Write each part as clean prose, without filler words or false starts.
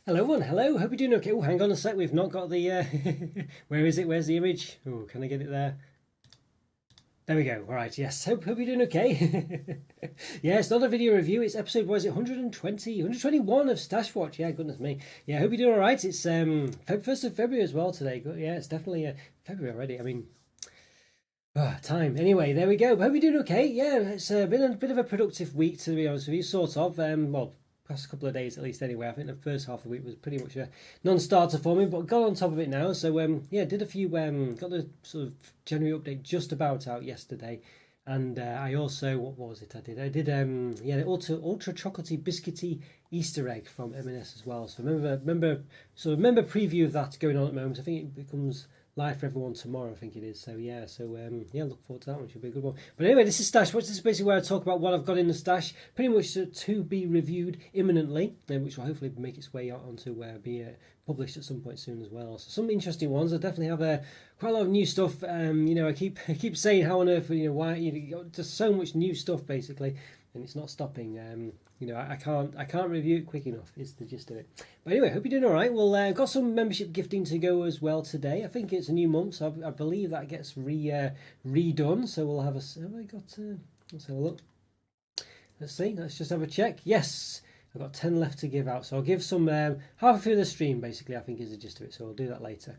Hello everyone, hello, hope you're doing okay. Oh, hang on a sec, we've not got the, where is it, where's the image? Oh, can I get it there? There we go, alright, yes, hope you're doing okay. Yeah, it's not a video review, it's episode, what is it, 120, 121 of Stash Watch, yeah, goodness me. Yeah, hope you're doing alright, it's 1st of February as well today. Yeah, it's definitely February already, I mean, time. Anyway, there we go. Hope you're doing okay. Yeah, it's been a bit of a productive week, to be honest with you, sort of. Well, past couple of days at least anyway. I think the first half of the week was pretty much a non-starter for me, but got on top of it now. So, yeah, did a few, got the sort of January update just about out yesterday. And I also, what was it I did? I did, yeah, the ultra chocolatey biscuity Easter egg from M&S as well. So remember preview of that going on at the moment. I think it becomes live for everyone tomorrow, I think it is. So yeah, yeah, look forward to that one. Should be a good one. But anyway, this is Stash Watch. This is basically where I talk about what I've got in the stash, pretty much to be reviewed imminently, which will hopefully make its way out onto be published at some point soon as well. So some interesting ones. I definitely have quite a lot of new stuff. You know, I keep saying how on earth, you know, why just so much new stuff basically, and it's not stopping. You know, I can't review it quick enough. Is the gist of it. But anyway, hope you're doing all right. Well, got some membership gifting to go as well today. I think it's a new month, so I believe that gets redone. So we'll have have I got? Let's have a look. Let's see. Let's just have a check. Yes, I've got 10 left to give out. So I'll give some half through the stream. Basically, I think is the gist of it. So I'll do that later.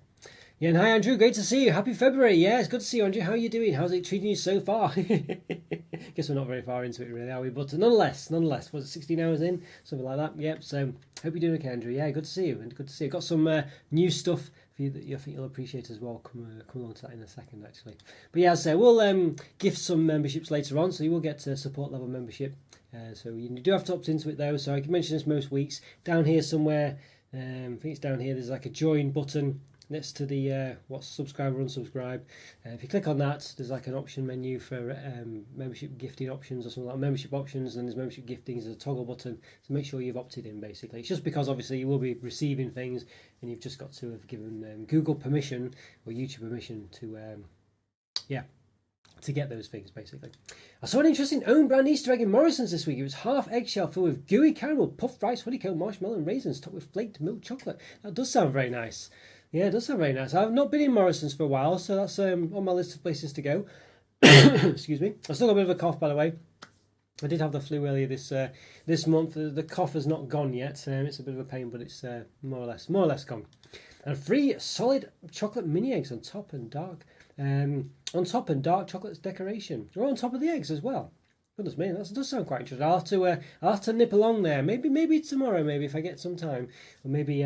Yeah, and hi Andrew, great to see you. Happy February. Yeah, it's good to see you, Andrew. How are you doing? How's it treating you so far? Guess we're not very far into it, really, are we? But nonetheless, was it 16 hours in? Something like that. Yep, so hope you're doing okay, Andrew. Yeah, good to see you, and good to see you. Got some new stuff for you that I think you'll appreciate as well. Come along to that in a second, actually. But yeah, so we'll gift some memberships later on, so you will get support level membership. So you do have to opt into it, though, so I can mention this most weeks. Down here somewhere, I think it's down here, there's like a join button next to the what's subscribe or unsubscribe. If you click on that, there's like an option menu for membership gifting options or something like membership options, and there's membership giftings. There's a toggle button, so make sure you've opted in. Basically, it's just because obviously you will be receiving things, and you've just got to have given Google permission or YouTube permission to yeah, to get those things, basically. I saw an interesting own brand Easter egg in Morrison's this week. It was half eggshell filled with gooey caramel, puffed rice, honeycomb, marshmallow, and raisins, topped with flaked milk chocolate. That does sound very nice. Yeah, it does sound very nice. I've not been in Morrison's for a while, so that's on my list of places to go. Excuse me. I've still got a bit of a cough, by the way. I did have the flu earlier this month. The cough has not gone yet. It's a bit of a pain, but it's more or less gone. And 3 solid chocolate mini eggs on top and dark chocolate decoration. They're on top of the eggs as well. Goodness me, that does sound quite interesting. I'll have to nip along there. Maybe tomorrow. Maybe if I get some time, or maybe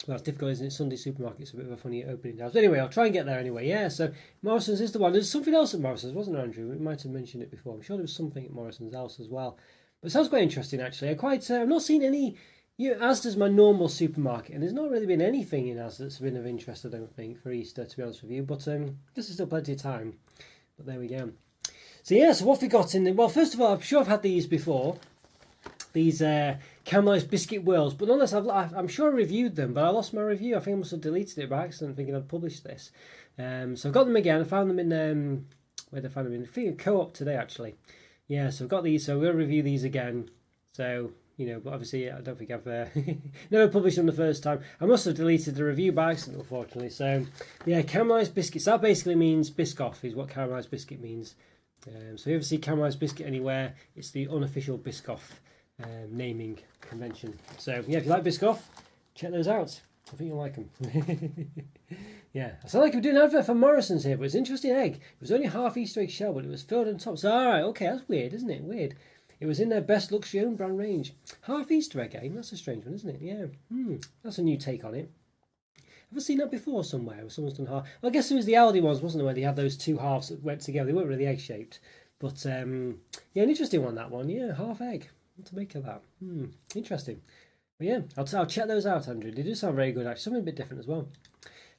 well, it's difficult, isn't it? Sunday supermarket's a bit of a funny opening hours. But anyway, I'll try and get there anyway. Yeah, so Morrison's is the one. There's something else at Morrison's, wasn't there, Andrew? We might have mentioned it before. I'm sure there was something at Morrison's else as well. But it sounds quite interesting, actually. I've not seen any. Asda's my normal supermarket, and there's not really been anything in Asda that's been of interest, I don't think, for Easter, to be honest with you. But this is still plenty of time. But there we go. So yeah, so what have we got in the... Well, first of all, I'm sure I've had these before. These caramelised biscuit whirls, but nonetheless, I'm sure I reviewed them, but I lost my review. I think I must have deleted it by accident, thinking I'd published this. So I've got them again. I found them in where did I find them in? I think Co-op today, actually. Yeah, so I've got these. So we'll review these again. So you know, but obviously I don't think I've never published them the first time. I must have deleted the review by accident, unfortunately. So yeah, caramelised biscuits. That basically means Biscoff is what caramelised biscuit means. So if you ever see caramelised biscuit anywhere, it's the unofficial Biscoff naming convention. So yeah, if you like Biscoff, check those out. I think you'll like them. Yeah, I sound like I'm doing an advert for Morrison's here, but it's an interesting egg. It was only half Easter egg shell, but it was filled on top. So alright, okay, that's weird, isn't it? Weird. It was in their best luxury own brand range. Half Easter egg game, that's a strange one, isn't it? Yeah, that's a new take on it. Have I seen that before somewhere where someone's done half? Well, I guess it was the Aldi ones, wasn't it, where they had those two halves that went together. They weren't really egg shaped, but yeah, an interesting one, that one. Yeah, half egg. What to make of that? Interesting. But yeah, I'll check those out, Andrew. They do sound very good, actually. Something a bit different as well.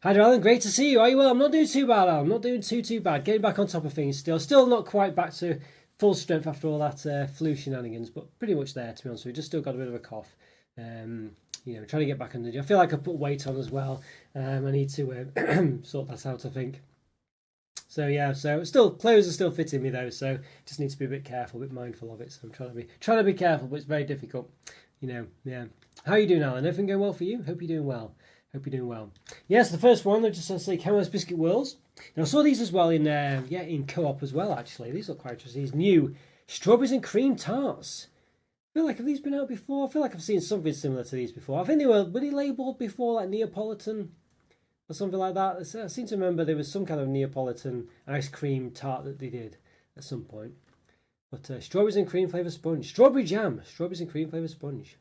Hi, Alan. Great to see you. Are you well? I'm not doing too bad, Alan. I'm not doing too bad. Getting back on top of things still. Still not quite back to full strength after all that flu shenanigans, but pretty much there, to be honest with you. Just still got a bit of a cough. You know, trying to get back under. I feel like I put weight on as well. I need to sort that out, I think. So yeah, so still clothes are still fitting me though, so just need to be a bit careful, a bit mindful of it. So I'm trying to be careful, but it's very difficult, you know. Yeah. How are you doing, Alan? Everything going well for you? Hope you're doing well. Hope you're doing well. Yes, the first one, I just say Camel's Biscuit Whirls. Now I saw these as well in Co-op as well. Actually, these look quite interesting. These new strawberries and cream tarts. I feel like, have these been out before? I feel like I've seen something similar to these before. I think were they labelled before, like Neapolitan or something like that? I seem to remember there was some kind of Neapolitan ice cream tart that they did at some point. But strawberries and cream flavour sponge. Strawberry jam. Strawberries and cream flavour sponge.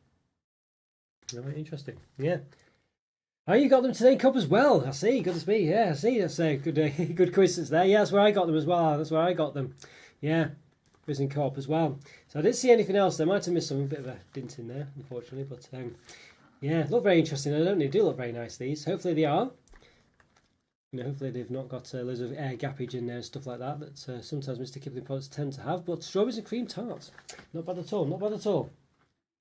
Very interesting. Yeah. Oh, you got them today in cup as well. I see. Good to me. Yeah, I see. That's a good good coincidence there. Yeah, that's where I got them as well. That's where I got them. Yeah. Was in co-op as well. So I didn't see anything else. They might have missed some, a bit of a dint in there, unfortunately. But yeah, look very interesting. They do look very nice, these. Hopefully they are. Hopefully they've not got loads of air gappage in there and stuff like that sometimes Mr. Kipling products tend to have. But strawberries and cream tarts, not bad at all. Not bad at all.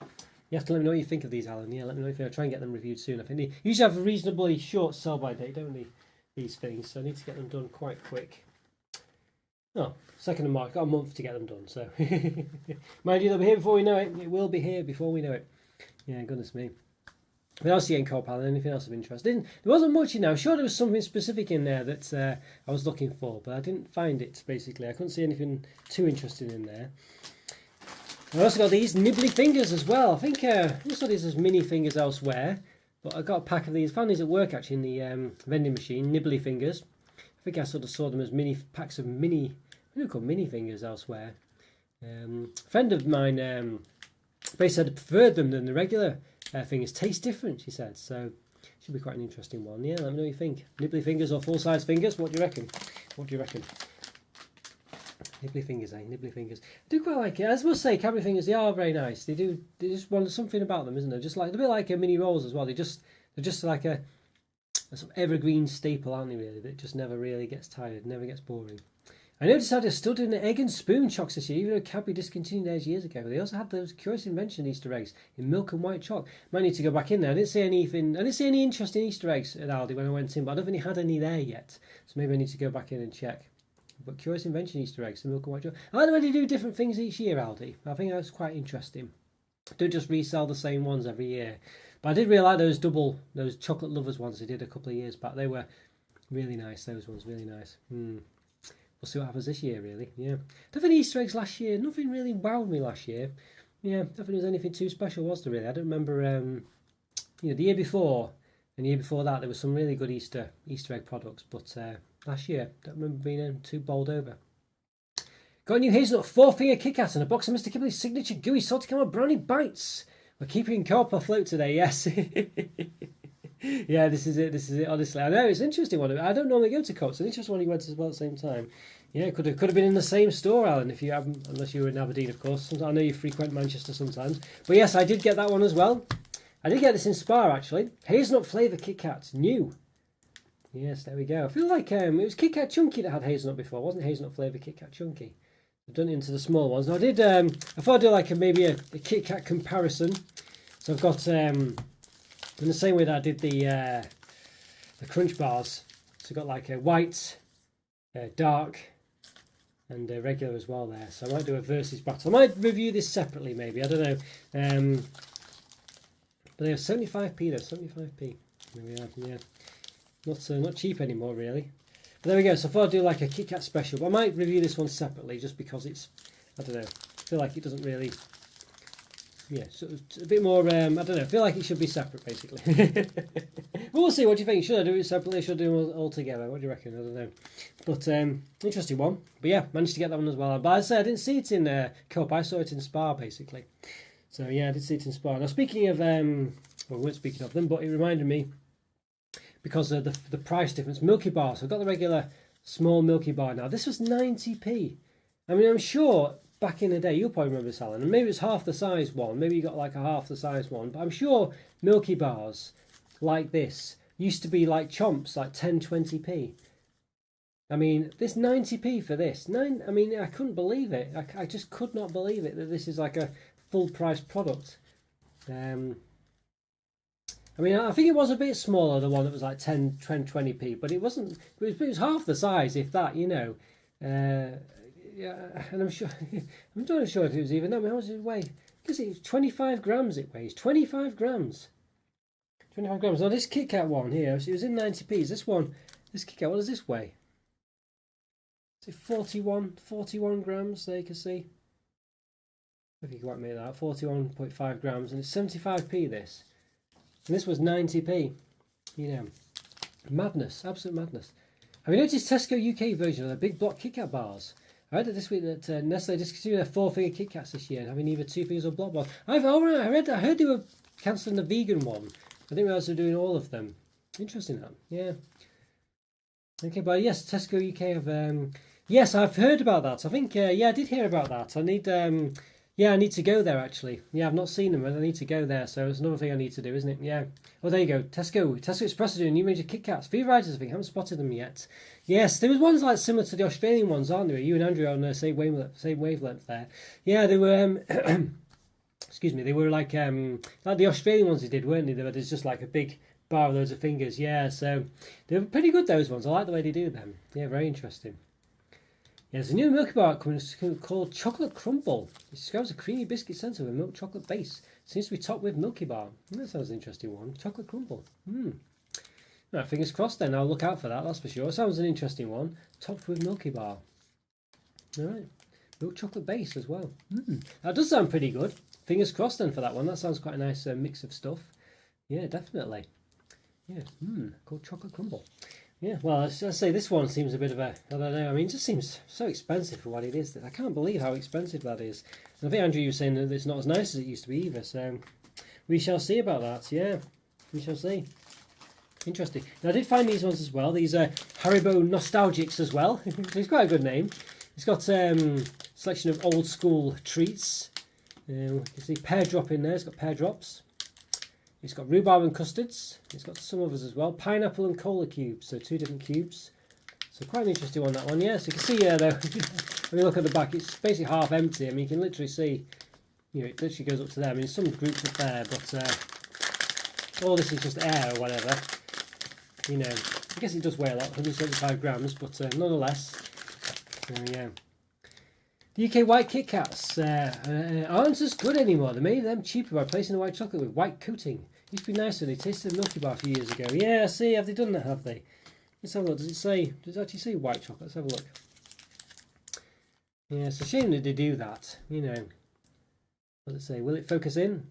You have to let me know what you think of these, Alan. Yeah, let me know if you try and get them reviewed soon. I think they usually have a reasonably short sell-by date, don't they? These things, so I need to get them done quite quick. Oh, 2nd of March, got a month to get them done, so mind you, they'll be here before we know it. It will be here before we know it. Yeah, goodness me. But else getting co-op, Alan, anything else of interest? There wasn't much in there. I'm sure there was something specific in there that I was looking for, but I didn't find it, basically. I couldn't see anything too interesting in there. I also got these nibbly fingers as well. I think I saw these as mini fingers elsewhere, but I got a pack of these. Found these at work, actually, in the vending machine, nibbly fingers. I think I sort of saw them as mini packs of mini, I called mini fingers elsewhere. A friend of mine basically said I preferred them than the regular fingers. Taste different, she said. So should be quite an interesting one. Yeah, let me know what you think. Nibbly fingers or full-size fingers? What do you reckon? What do you reckon? Nibbly fingers, eh? Nibbly fingers. I do quite like it. As we'll say, Cadbury fingers, they are very nice. They just want something about them, isn't there? Just like a bit like mini rolls as well. They're just like a sort of evergreen staple, aren't they, really? That just never really gets tired, never gets boring. I noticed how they're still doing the egg and spoon chocs this year, even though Cadbury discontinued theirs years ago. They also had those curious invention Easter eggs in milk and white choc. Might need to go back in there. I didn't see any interesting Easter eggs at Aldi when I went in, but I don't think they had any there yet. So maybe I need to go back in and check. But curious invention Easter eggs, the milk and white choc. I like the way they do different things each year, Aldi. I think that's quite interesting. Don't just resell the same ones every year. But I did really like those chocolate lovers ones they did a couple of years back. They were really nice, those ones, really nice. We'll see what happens this year, really. Yeah. Don't think Easter eggs last year, nothing really wowed me last year. Yeah, don't think there was anything too special, was there, really? I don't remember, the year before and the year before that, there was some really good Easter egg products. But last year, don't remember being too bowled over. Got a new hazelnut 4-finger Kit Kat and a box of Mr. Kipling's signature gooey salted caramel brownie bites. We're keeping co-op afloat today, yes. Yeah, this is it, honestly. I know, it's an interesting one. I don't normally go to co-op. It's an interesting one you went to as well at the same time. Yeah, could have been in the same store, Alan, if you haven't, unless you were in Aberdeen, of course. I know you frequent Manchester sometimes. But yes, I did get that one as well. I did get this in Spa, actually. Hazelnut flavour Kit Kat, new. Yes, there we go. I feel like it was Kit Kat Chunky that had hazelnut before, wasn't it? Hazelnut flavour Kit Kat Chunky. I've done it into the small ones. Now I thought I'd do like maybe a Kit Kat comparison. So I've got in the same way that I did the Crunch bars. So I've got like a white, dark, and regular as well there. So I might do a versus battle. I might review this separately, maybe. I don't know. But they are 75p though. 75p. There we are. Yeah, not cheap anymore, really. But there we go. So I thought I'd do like a Kit Kat special. But I might review this one separately, just because it's, I don't know. I feel like it doesn't really. Yeah, sort of a bit more, I don't know, I feel like it should be separate, basically. We'll see, what do you think? Should I do it separately, should I do them all together? What do you reckon? I don't know. But, interesting one. But yeah, managed to get that one as well. But as I said, I didn't see it in Co-op, I saw it in Spa, basically. So yeah, I did see it in Spa. Now, speaking of, well, we weren't speaking of them, but it reminded me, because of the price difference, Milky Bar. So I've got the regular small Milky Bar now. This was 90p. I mean, I'm sure back in the day, you'll probably remember this, Alan, and maybe it's half the size one, maybe you got like a half the size one, but I'm sure Milky Bars like this used to be like chomps, like 10, 20p. I mean, this 90p for this. I mean, I couldn't believe it. I just could not believe it that this is like a full price product. I mean, I think it was a bit smaller, the one that was like 10, 20p, but it wasn't, it was half the size, if that, you know. yeah, and I'm sure I'm not sure if it was even that. How much does it weigh? Because it's 25 grams. It weighs 25 grams. 25 grams. Now this Kit Kat one here, it was in 90p. This one, this Kit Kat, what does this weigh? Is it 41 grams? There you can see. If you can work me that, 41.5 grams, and it's 75p this. And this was 90p. You know, madness, absolute madness. Have you noticed Tesco UK version of the big block Kit Kat bars? I read that this week that Nestle discontinued their 4-figure Kit Kats this year, having either 2 figures or block bars. I heard they were cancelling the vegan one. I didn't realise they were doing all of them. Interesting that, yeah. Okay, but yes, Tesco UK have. Yes, I've heard about that. I think yeah, I did hear about that. I need yeah, I need to go there actually. Yeah, I've not seen them, and I need to go there. So it's another thing I need to do, isn't it? Yeah. Well, there you go. Tesco Express are doing a new range of Kit Kats. Few varieties, I think. I haven't spotted them yet. Yes, there was ones like similar to the Australian ones, aren't there? You and Andrew are on the same wavelength there. Yeah, they were. Excuse me. They were like the Australian ones they did, weren't they? There's just like a big bar with loads of fingers. Yeah, so they were pretty good, those ones. I like the way they do them. Yeah, very interesting. Yeah, there's a new Milky Bar coming called Chocolate Crumble. It describes a creamy biscuit centre with a milk chocolate base. Seems to be topped with Milky Bar. That sounds an interesting one. Chocolate Crumble. Right, fingers crossed then. I'll look out for that, that's for sure. Sounds an interesting one. Topped with Milky Bar. Alright. Milk chocolate base as well. That does sound pretty good. Fingers crossed then for that one. That sounds quite a nice mix of stuff. Yeah, definitely. Yeah, called Chocolate Crumble. Yeah, well, I say this one seems a bit of a, I don't know, I mean, it just seems so expensive for what it is. I can't believe how expensive that is. And I think, Andrew, you were saying that it's not as nice as it used to be either, so we shall see about that, yeah, we shall see. Interesting. Now, I did find these ones as well. These are Haribo Nostalgics as well. It's quite a good name. It's got a selection of old school treats. You can see pear drop in there, it's got pear drops. It's got rhubarb and custards. It's got some others as well. Pineapple and cola cubes, so 2 different cubes. So quite an interesting one, that one. Yeah, so you can see though, when you look at the back, it's basically half empty. I mean, you can literally see, you know, it literally goes up to there. I mean, some groups up there, but all this is just air or whatever. You know, I guess it does weigh a lot, 175 grams, but nonetheless. So yeah. The UK white Kit Kats aren't as good anymore. They made them cheaper by placing the white chocolate with white coating. Used to be nicer. They tasted a Milky Bar a few years ago. Yeah, see, have they done that, have they? Let's have a look. Does it actually say white chocolate? Let's have a look. Yeah, it's a shame that they do that. You know, what does it say? Will it focus in?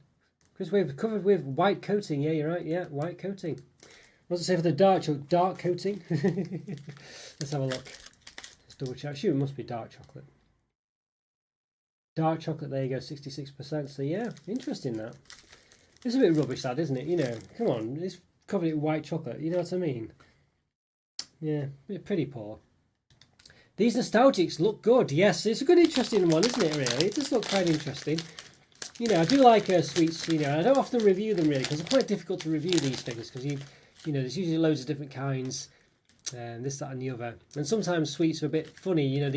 Because we're covered with white coating. Yeah, you're right. Yeah, white coating. What does it say for the dark chocolate? Dark coating. Let's have a look. Let's double check. Sure, it must be dark chocolate. Dark chocolate, there you go, 66%. So yeah, interesting that. It's a bit rubbish that, isn't it? You know, come on, it's covered in white chocolate, you know what I mean? Yeah, pretty poor. These nostalgics look good, yes, it's a good interesting one, isn't it, really? It does look quite interesting. You know, I do like sweets, you know, I don't often review them really, because it's quite difficult to review these things, because you know, there's usually loads of different kinds, and this, that and the other. And sometimes sweets are a bit funny, you know,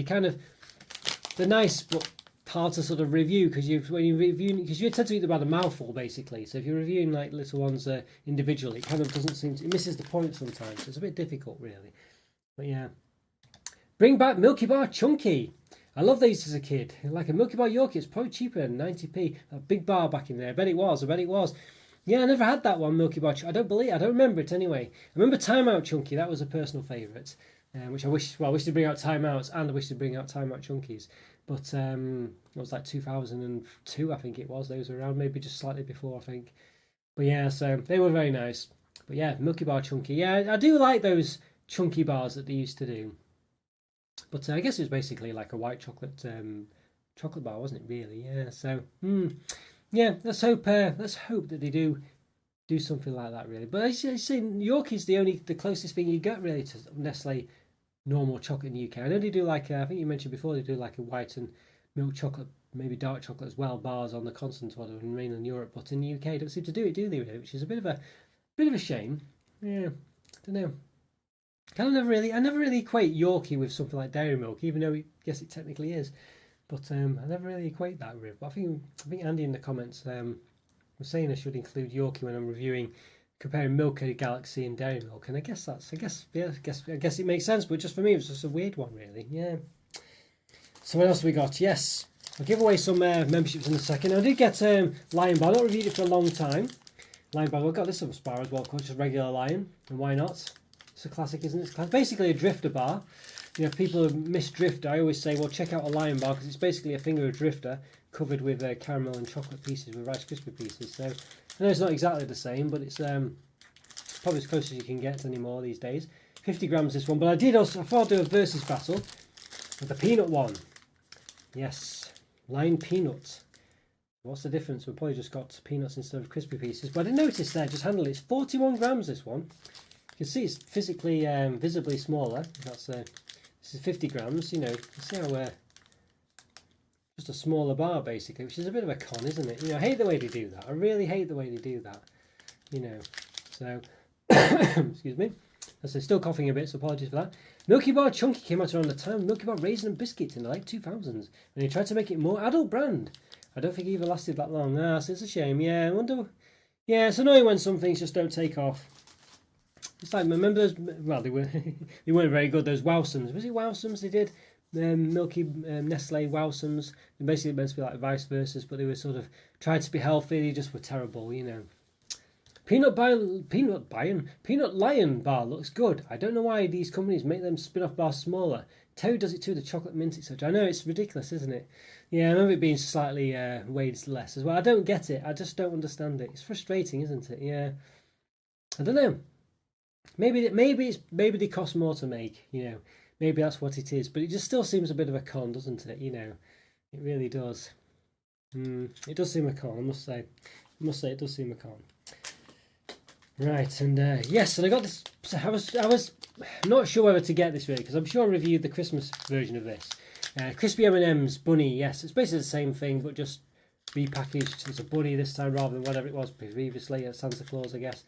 they're nice, but hard to sort of review because you tend to eat them by the mouthful basically. So if you're reviewing like little ones individually, it kind of doesn't seem to, it misses the point sometimes. So it's a bit difficult really. But yeah, bring back Milky Bar Chunky. I love these as a kid. Like a Milky Bar Yorkie, it's probably cheaper than 90p. A big bar back in there. I bet it was. Yeah, I never had that one Milky Bar. I don't remember it anyway. I remember Time Out Chunky. That was a personal favourite. Which I wish to bring out Time Outs, and I wish to bring out Time Out Chunkies. But it was like 2002, I think it was. Those were around, maybe just slightly before, I think. But yeah, so they were very nice. But yeah, Milky Bar Chunky. Yeah, I do like those chunky bars that they used to do. But I guess it was basically like a white chocolate bar, wasn't it? Really? Yeah. So yeah, let's hope that they do something like that. Really. But I see Yorkie's the closest thing you get really to Nestle normal chocolate in the UK. I know they do like I think you mentioned before, they do like a white and milk chocolate, maybe dark chocolate as well, bars on the continent or in mainland Europe, but in the UK don't seem to do it, do they? Really? Which is a bit of a shame. Yeah, don't know. I never really equate Yorkie with something like dairy milk, even though yes, it technically is. But I never really equate that with. But I think Andy in the comments was saying I should include Yorkie when I'm reviewing, comparing Milk Galaxy and Dairy Milk, and I guess it makes sense. But just for me, it was just a weird one, really. Yeah. So what else have we got? Yes, I'll give away some memberships in a second. I did get Lion Bar. I've not reviewed it for a long time. Lion Bar. We've got this other bar as well, just a regular Lion. And why not? It's a classic, isn't it? It's basically a drifter bar. You know, if people miss drifter, I always say, well, check out a Lion Bar because it's basically a finger of drifter covered with caramel and chocolate pieces with Rice Krispie pieces. So I know it's not exactly the same, but it's probably as close as you can get anymore these days. 50 grams this one, but I thought I'd do a versus battle with the peanut one. Yes, Lion peanut. What's the difference? We've probably just got peanuts instead of crispy pieces, but I noticed there, just handle it, it's 41 grams this one. You can see it's physically, visibly smaller. That's this is 50 grams, you know, you see how just a smaller bar basically, which is a bit of a con, isn't it? You know, I hate the way they do that. I really hate the way they do that, you know. So, excuse me. As I'm still coughing a bit, so apologies for that. Milky Bar Chunky came out around the time. Milky Bar Raisin and Biscuits in the late 2000s. And he tried to make it more adult brand. I don't think it even lasted that long. Ah, so it's a shame. Yeah, I wonder. Yeah, it's annoying when some things just don't take off. It's like, remember those? Well, they weren't very good. Those Wowsums. Was it Wowsums they did? Nestle Wowsums. They're basically meant to be like vice versa, but they were sort of tried to be healthy. They just were terrible, you know. Peanut Lion Bar looks good. I don't know why these companies make them spin-off bars smaller. Terry does it too, the chocolate mint, etc. I know, it's ridiculous, isn't it? Yeah, I remember it being slightly weighed less as well. I don't get it. I just don't understand it. It's frustrating, isn't it? Yeah. I don't know. Maybe they cost more to make, you know. Maybe that's what it is. But it just still seems a bit of a con, doesn't it? You know, it really does. It does seem a con, I must say. I must say it does seem a con. Right, and yes, and I got this. So I was not sure whether to get this really because I'm sure I reviewed the Christmas version of this. Crispy M&M's bunny. Yes, it's basically the same thing but just repackaged as a bunny this time rather than whatever it was previously, Santa Claus, I guess.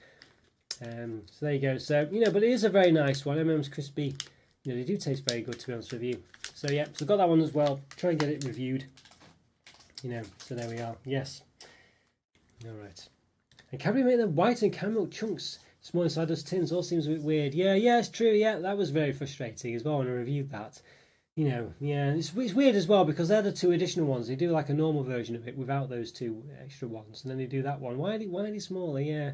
So there you go. So you know, but it is a very nice one. M&M's crispy. You know, they do taste very good to be honest with you. So yeah, so got that one as well. Try and get it reviewed. You know, so there we are. Yes. All right. And can we make them white and caramel chunks? Small inside those tins all seems a bit weird. Yeah, it's true. Yeah, that was very frustrating as well when I reviewed that. You know, yeah, it's weird as well because they're the two additional ones. They do like a normal version of it without those two extra ones, and then they do that one. Why are they smaller? Yeah,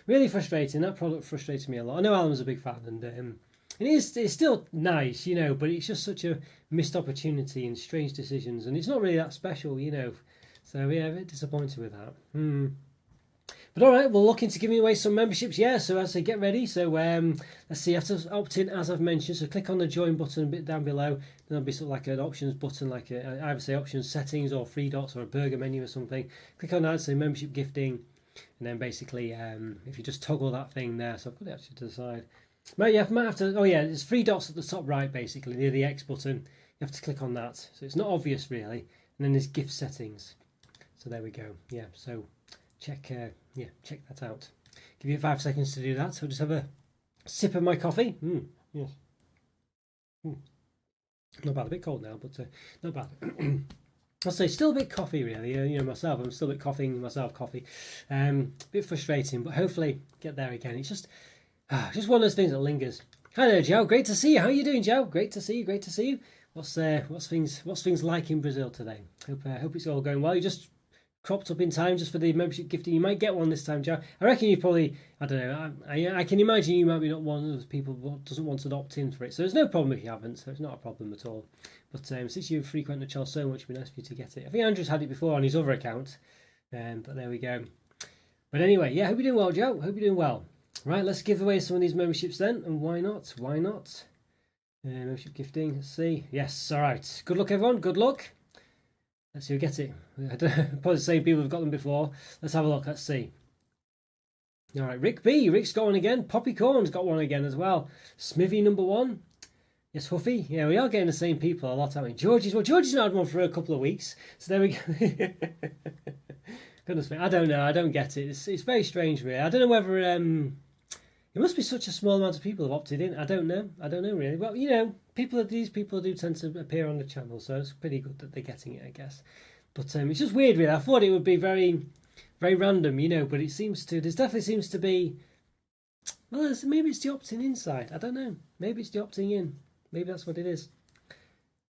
really frustrating. That product frustrates me a lot. I know Alan's a big fan, and it's still nice, you know, but it's just such a missed opportunity and strange decisions, and it's not really that special, you know. So yeah, a bit disappointed with that. But all right, we're looking to giving away some memberships. Yeah, so as I get ready, so let's see, you have to opt in as I've mentioned. So click on the join button a bit down below. Then there'll be sort of like an options button, like either say options settings or three dots or a burger menu or something. Click on that, say membership gifting, and then basically if you just toggle that thing there. So I've put it actually to the side. Might have to. Oh yeah, there's three dots at the top right, basically near the X button. You have to click on that, so it's not obvious really. And then there's gift settings. So there we go. Yeah, so. Check that out. Give you 5 seconds to do that. So just have a sip of my coffee. Yes. Not bad. A bit cold now, but not bad. I'll say still a bit coffee really. You know myself. I'm still a bit coughing myself. Coffee. A bit frustrating, but hopefully get there again. It's just one of those things that lingers. Hi there, Joe. Great to see you. How are you doing, Joe? Great to see you. Great to see you. What's things like in Brazil today? Hope it's all going well. You just cropped up in time just for the membership gifting. You might get one this time, Joe. I reckon you probably, I don't know, I can imagine you might be not one of those people who doesn't want to opt in for it. So there's no problem if you haven't, so it's not a problem at all. But since you frequent the channel so much, it'd be nice for you to get it. I think Andrew's had it before on his other account, but there we go. But anyway, yeah, hope you're doing well, Joe. Hope you're doing well. Right, let's give away some of these memberships then, and why not? Why not? Membership gifting, let's see. Yes, all right. Good luck, everyone. Good luck. Let's see who gets it. Probably the same people have got them before. Let's have a look. Let's see. All right, Rick B. Rick's got one again. Poppy Corn's got one again as well. Smithy number 1. Yes, Huffy. Yeah, we are getting the same people a lot, aren't we? George's not had one for a couple of weeks. So there we go. Goodness me. I don't know. I don't get it. It's very strange, really. I don't know whether it must be such a small amount of people have opted in. I don't know really. Well, you know, these people do tend to appear on the channel, so it's pretty good that they're getting it, I guess. But it's just weird, really. I thought it would be very, very random, you know. But it seems to. There definitely seems to be. Well, maybe it's the opting in side. I don't know. Maybe it's the opting in. Maybe that's what it is.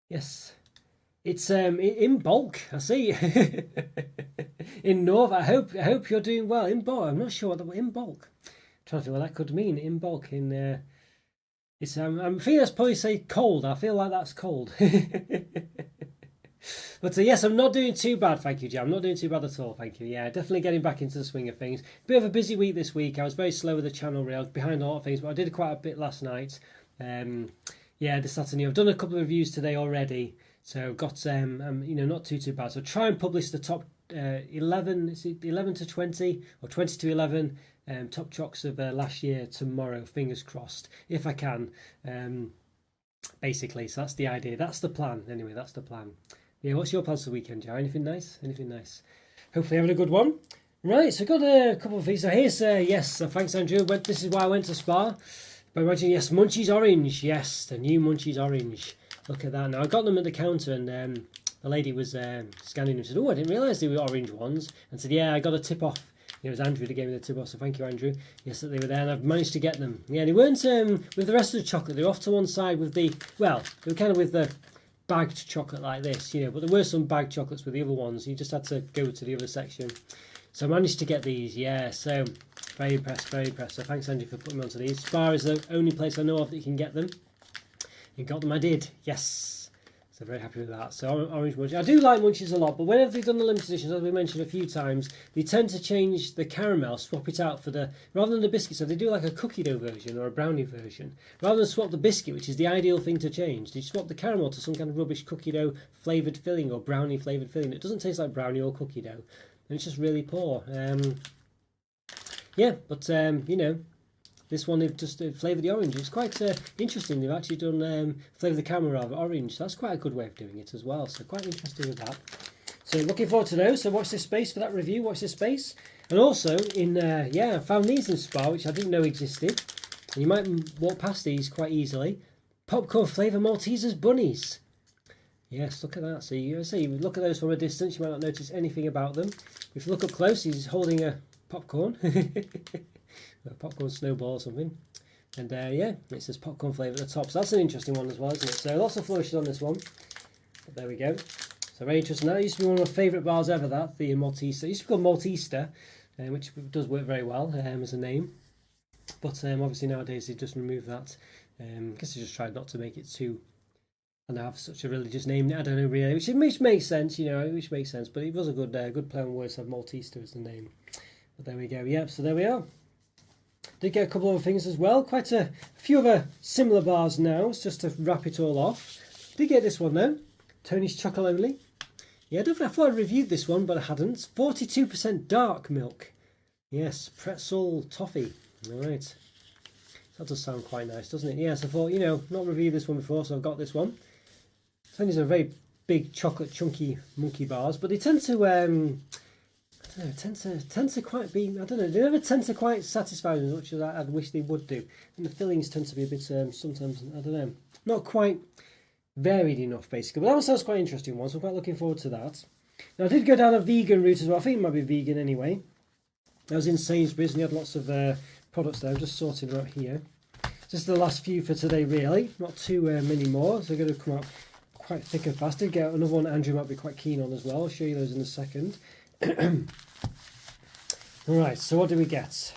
Yes. It's in bulk. I see. In North. I hope you're doing well. In bulk. I'm not sure what the in bulk. I'm trying to think what that could mean. In bulk. In it's. I'm feeling that's probably say cold. I feel like that's cold. But yes, I'm not doing too bad, thank you, Jam. I'm not doing too bad at all, thank you. Yeah, definitely getting back into the swing of things. Bit of a busy week this week. I was very slow with the channel reel, behind a lot of things, but I did quite a bit last night. Yeah, this afternoon. I've done a couple of reviews today already, so got not too bad. So try and publish the top 11, is it 11 to 20 or 20 to 11 top chocks of last year tomorrow. Fingers crossed, if I can. Basically, so that's the idea. That's the plan. Anyway, that's the plan. Yeah, what's your plans for the weekend, Joe? Anything nice? Anything nice? Hopefully having a good one. Right, so got a couple of things. So here's, thanks Andrew. This is why I went to Spa. By imagining, yes, Munchies Orange. Yes, the new Munchies Orange. Look at that. Now, I got them at the counter and the lady was scanning them and said, oh, I didn't realise they were orange ones. And said, yeah, I got a tip off. It was Andrew that gave me the tip off, so thank you, Andrew. Yes, that they were there, and I've managed to get them. Yeah, they weren't with the rest of the chocolate. They were off to one side with they were kind of with the bagged chocolate like this, but there were some bagged chocolates with the other ones. You just had to go to the other section. So I managed to get these, yeah, so very impressed, very impressed. So thanks, Andrew, for putting me onto these. Spar is the only place I know of that you can get them. And got them, I did, yes. So very happy with that. So orange munchies. I do like munchies a lot, but whenever they've done the limited editions, as we mentioned a few times, they tend to change the caramel, swap it out for rather than the biscuit. So they do like a cookie dough version or a brownie version. Rather than swap the biscuit, which is the ideal thing to change, they swap the caramel to some kind of rubbish cookie dough flavoured filling or brownie flavoured filling. It doesn't taste like brownie or cookie dough. And it's just really poor. Yeah, but this one they've just flavoured the orange. It's quite interesting. They've actually done flavour the caramel rather orange. So that's quite a good way of doing it as well. So quite interesting with that. So looking forward to those. So watch this space for that review. Watch this space. And also I found these in Spa, which I didn't know existed. And you might walk past these quite easily. Popcorn flavour Maltesers bunnies. Yes, look at that. So you look at those from a distance, you might not notice anything about them. If you look up close, he's holding a popcorn. A popcorn snowball or something. And it says popcorn flavour at the top. So that's an interesting one as well, isn't it? So lots of flourishes on this one. But there we go. So very interesting. That used to be one of my favourite bars ever, that, the Malteser. It used to be called Malteser, which does work very well as a name. But obviously nowadays they've just removed that. I guess they just tried not to make it too... and have such a religious name. I don't know really, which makes sense, which makes sense. But it was a good play on words to have Malteser as the name. But there we go. Yep. So there we are. Did get a couple of other things as well. Quite a few other similar bars now. It's just to wrap it all off. Did get this one though. Tony's Chocolonely. Yeah, I thought I reviewed this one, but I hadn't. 42% dark milk. Yes, pretzel toffee. All right. That does sound quite nice, doesn't it? Yes, I thought, not reviewed this one before, so I've got this one. These are very big chocolate chunky monkey bars, but they tend to tend to quite be, I don't know, they never tend to quite satisfy as much as I'd wish they would do. And the fillings tend to be a bit sometimes, I don't know, not quite varied enough basically. But that one sounds quite interesting one, so I'm quite looking forward to that. Now I did go down a vegan route as well. I think it might be vegan anyway. I was in Sainsbury's and they had lots of products there. I'm just sorting them out here. Just the last few for today really, not too many more, so they're going to come out quite thick and fast. Did get another one Andrew might be quite keen on as well. I'll show you those in a second. Alright, so what do we get?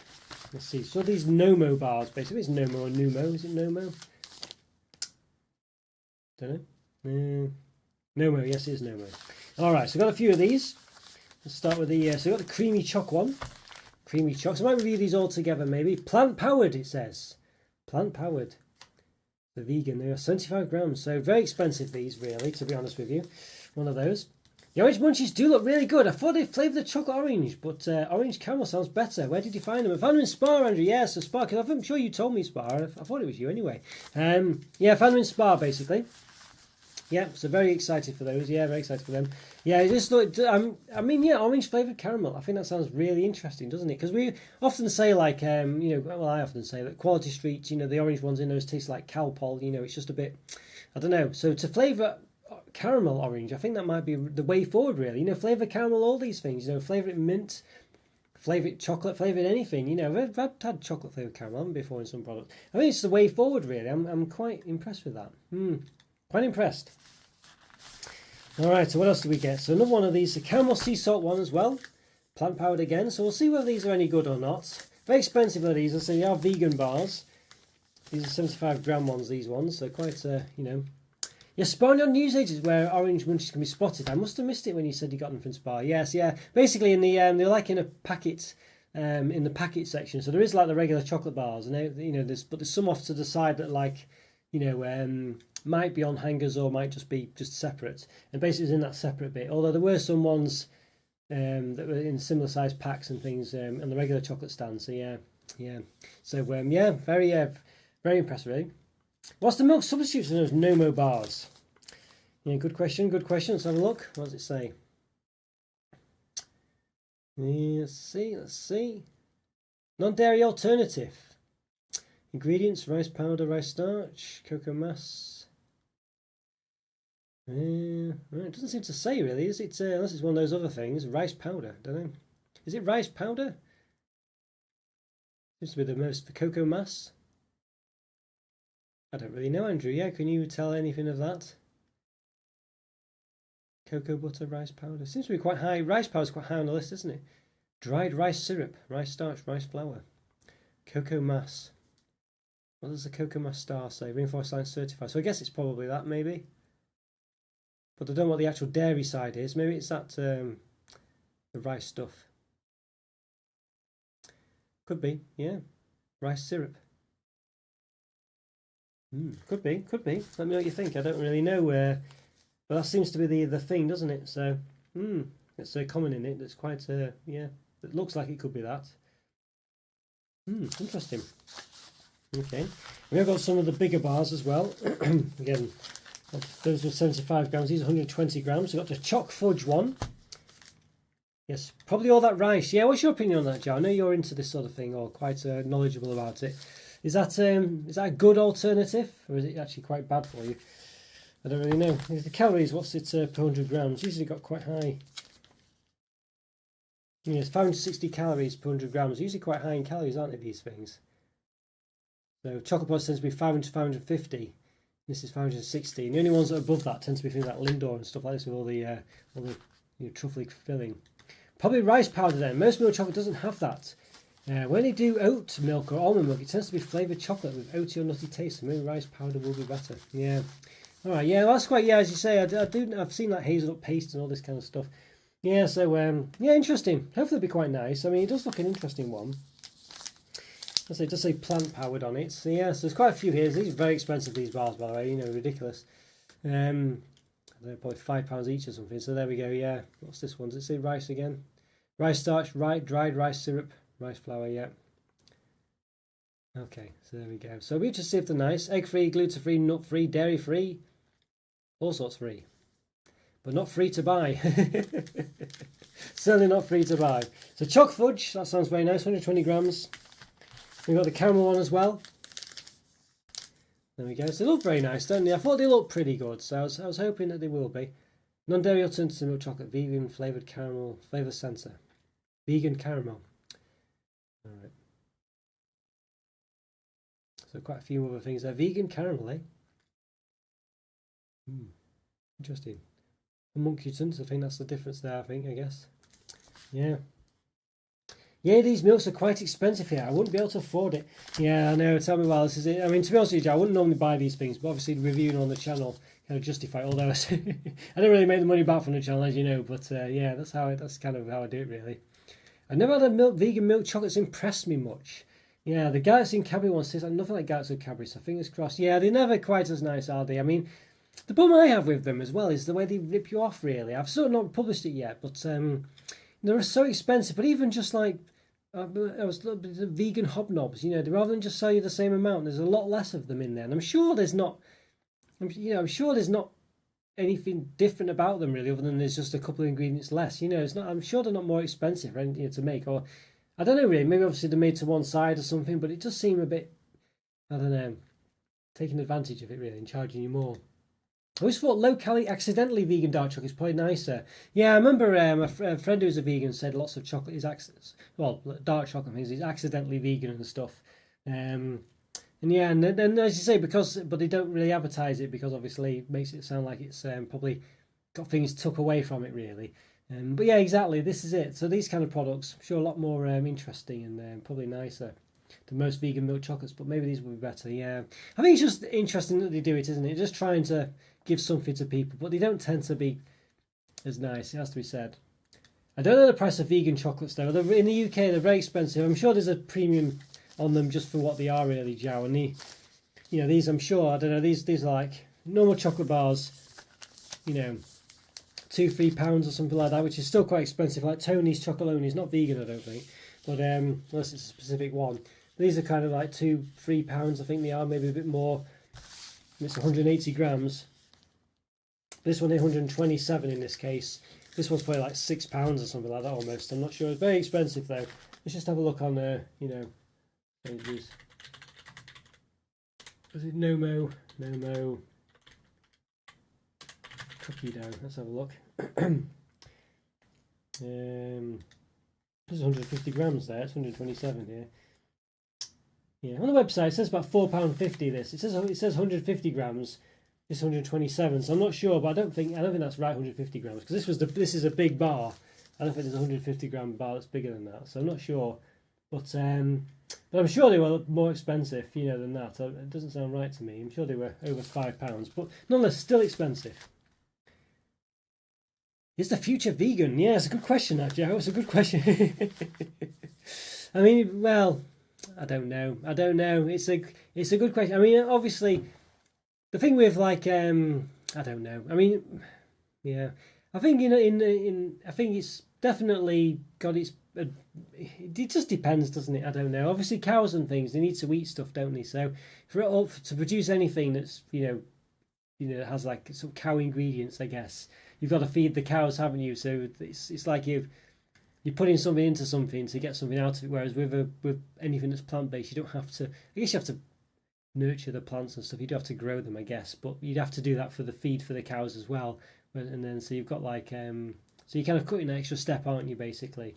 Let's see. So these Nomo bars, basically. It's Nomo or Numo. Is it Nomo? Don't know. Nomo, yes, it is Nomo. Alright, so I've got a few of these. Let's start with the, so we've got the creamy choc one. Creamy choc. So I might review these all together maybe. Plant powered, it says. Plant powered. The vegan, they are 75 grams. So very expensive these, really, to be honest with you. One of those. The orange munchies do look really good. I thought they flavoured the chocolate orange, but orange caramel sounds better. Where did you find them? I found them in Spa, Andrew. Yes, yeah, Spa, because I'm sure you told me Spa. I thought it was you anyway. Yeah, I found them in Spa, basically. Yeah, so very excited for those. Yeah, very excited for them. Yeah, it just looked, orange flavoured caramel. I think that sounds really interesting, doesn't it? Because we often say, like, I often say that Quality Street, the orange ones in those taste like Calpol. It's just a bit, I don't know. So to flavour caramel orange, I think that might be the way forward, really. Flavour caramel, all these things. Flavour it mint, flavour it chocolate, flavour it anything. I've had chocolate flavoured caramel before in some products. I think it's the way forward, really. I'm quite impressed with that. Quite impressed. All right, so what else do we get? So another one of these, the caramel sea salt one as well. Plant powered again. So we'll see whether these are any good or not. Very expensive are these. I say they are vegan bars. These are 75-gram ones, these ones. So quite, you know. You're spotting on news agents where orange munchies can be spotted. I must have missed it when you said you got them from Spar. Yes, yeah. Basically, in the they're like in a packet, in the packet section. So there is like the regular chocolate bars, and they, you know, there's some off to the side that like, you know, might be on hangers or might just be separate. And basically, it's in that separate bit. Although there were some ones that were in similar size packs and things on the regular chocolate stand. So yeah. So yeah, very impressive, really. What's the milk substitute for those Nomo bars? Yeah, good question. Let's have a look. What does it say? Yeah, let's see. Non-dairy alternative. Ingredients: rice powder, rice starch, cocoa mass. It doesn't seem to say really. Is it? Unless it's one of those other things. Rice powder. Don't know. Is it rice powder? Seems to be the most for cocoa mass. I don't really know, Andrew. Yeah, can you tell anything of that? Cocoa butter, rice powder. Seems to be quite high. Rice powder is quite high on the list, isn't it? Dried rice syrup, rice starch, rice flour. Cocoa mass. What does the cocoa mass star say? Reinforced science certified. So I guess it's probably that, maybe. But I don't know what the actual dairy side is. Maybe it's that, the rice stuff. Could be, yeah. Rice syrup. Could be. Let me know what you think. I don't really know but that seems to be the thing, doesn't it? So, it's common in it. It's quite, yeah, it looks like it could be that. Interesting. Okay. We have got some of the bigger bars as well. Again, those were 75 grams. These are 120 grams. We've got the Choc fudge one. Yes, probably all that rice. Yeah, what's your opinion on that, Joe? I know you're into this sort of thing or quite knowledgeable about it. Is that a good alternative, or is it actually quite bad for you? I don't really know. The calories, what's it per 100 grams? Usually got quite high. Yeah, it's 560 calories per 100 grams. Usually quite high in calories, aren't they, these things? So chocolate pods tends to be 500 to 550. This is 560. And the only ones that are above that tend to be things like Lindor and stuff like this with all the you know, truffly filling. Probably rice powder then. Most milk chocolate doesn't have that. When they do oat milk or almond milk, it tends to be flavoured chocolate with oaty or nutty taste. So maybe rice powder will be better. Yeah. All right. Yeah, well, that's quite. Yeah, as you say, I've seen like hazelnut paste and all this kind of stuff. Yeah. So yeah, interesting. Hopefully, it'll be quite nice. I mean, it does look an interesting one. It does say plant powered on it. So yeah, so there's quite a few here. These are very expensive. These bars, by the way. You know, ridiculous. They're probably £5 each or something. So there we go. Yeah. What's this one? Does it say rice again? Rice starch, dried rice syrup. Rice flour, yeah. Okay, so there we go. So we just see if they're nice. Egg-free, gluten-free, nut-free, dairy-free. All sorts free. But not free to buy. Certainly not free to buy. So Choc fudge, that sounds very nice. 120 grams. We've got the caramel one as well. There we go. So they look very nice, don't they? I thought they looked pretty good. So I was hoping that they will be. Non-dairy alternative to milk chocolate. Vegan flavoured caramel. Flavour sensor. Vegan caramel. All right. So quite a few other things there. Vegan caramel, eh? Interesting. Homunculus, I think that's the difference there, I guess. Yeah. Yeah, these milks are quite expensive here. I wouldn't be able to afford it. Yeah, I know. Tell me why this is it. I mean, to be honest with you, I wouldn't normally buy these things, but obviously reviewing on the channel kind of justify it. Although I don't really make the money back from the channel, as you know. But yeah, that's kind of how I do it, really. I never had a vegan milk chocolates impressed me much. Yeah, the Galaxy and Cadbury one says nothing like Galaxy and Cadbury, so fingers crossed. Yeah, they're never quite as nice, are they? I mean, the problem I have with them as well is the way they rip you off, really. I've sort of not published it yet, but they're so expensive. But even just like, I was the vegan hobnobs, you know, rather than just sell you the same amount, there's a lot less of them in there. And I'm sure there's not anything different about them really, other than there's just a couple of ingredients less. You know, it's not. I'm sure they're not more expensive or anything to make, or I don't know really. Maybe obviously they're made to one side or something, but it does seem a bit, I don't know, taking advantage of it really and charging you more. I always thought low-calorie, accidentally vegan dark chocolate is probably nicer. Yeah, I remember a friend who was a vegan said lots of chocolate is dark chocolate things is accidentally vegan and stuff. And yeah, and as you say, but they don't really advertise it because obviously it makes it sound like it's probably got things took away from it really. But yeah, exactly, this is it. So these kind of products, I'm sure a lot more interesting and probably nicer than most vegan milk chocolates, but maybe these will be better. Yeah, I think it's just interesting that they do it, isn't it? Just trying to give something to people, but they don't tend to be as nice, it has to be said. I don't know the price of vegan chocolates though. In the UK they're very expensive. I'm sure there's a premium on them just for what they are really, Joe. And these I'm sure, I don't know, these are like normal chocolate bars, £2-3 or something like that, which is still quite expensive. Like Tony's Chocolonely, not vegan, I don't think, but unless it's a specific one. These are kind of like £2-3, I think they are, maybe a bit more. It's 180 grams. This one is 127 in this case. This one's probably like £6 or something like that almost. I'm not sure. It's very expensive though. Let's just have a look on is it Nomo cookie dough? Let's have a look. There's 150 grams there. It's 127 here. Yeah, on the website it says about £4.50. This it says 150 grams. It's 127. So I'm not sure, but I don't think that's right. 150 grams because this is a big bar. I don't think there's a 150 gram bar that's bigger than that. So I'm not sure, but I'm sure they were more expensive, than that. It doesn't sound right to me. I'm sure they were over £5, but nonetheless, still expensive. Is the future vegan? Yeah, it's a good question, that Joe. It's a good question. I mean, well, I don't know. It's a good question. I mean, obviously, the thing with like I don't know. I mean, yeah, I think I think it's definitely got its. It just depends, doesn't it? I don't know. Obviously, cows and things, they need to eat stuff, don't they? So to produce anything that's has like some cow ingredients, I guess you've got to feed the cows, haven't you? So it's like you're putting something into something to get something out of it. Whereas with anything that's plant based, you don't have to. I guess you have to nurture the plants and stuff. You do have to grow them, I guess, but you'd have to do that for the feed for the cows as well. And then so you've got like so you're kind of cutting an extra step, aren't you, basically?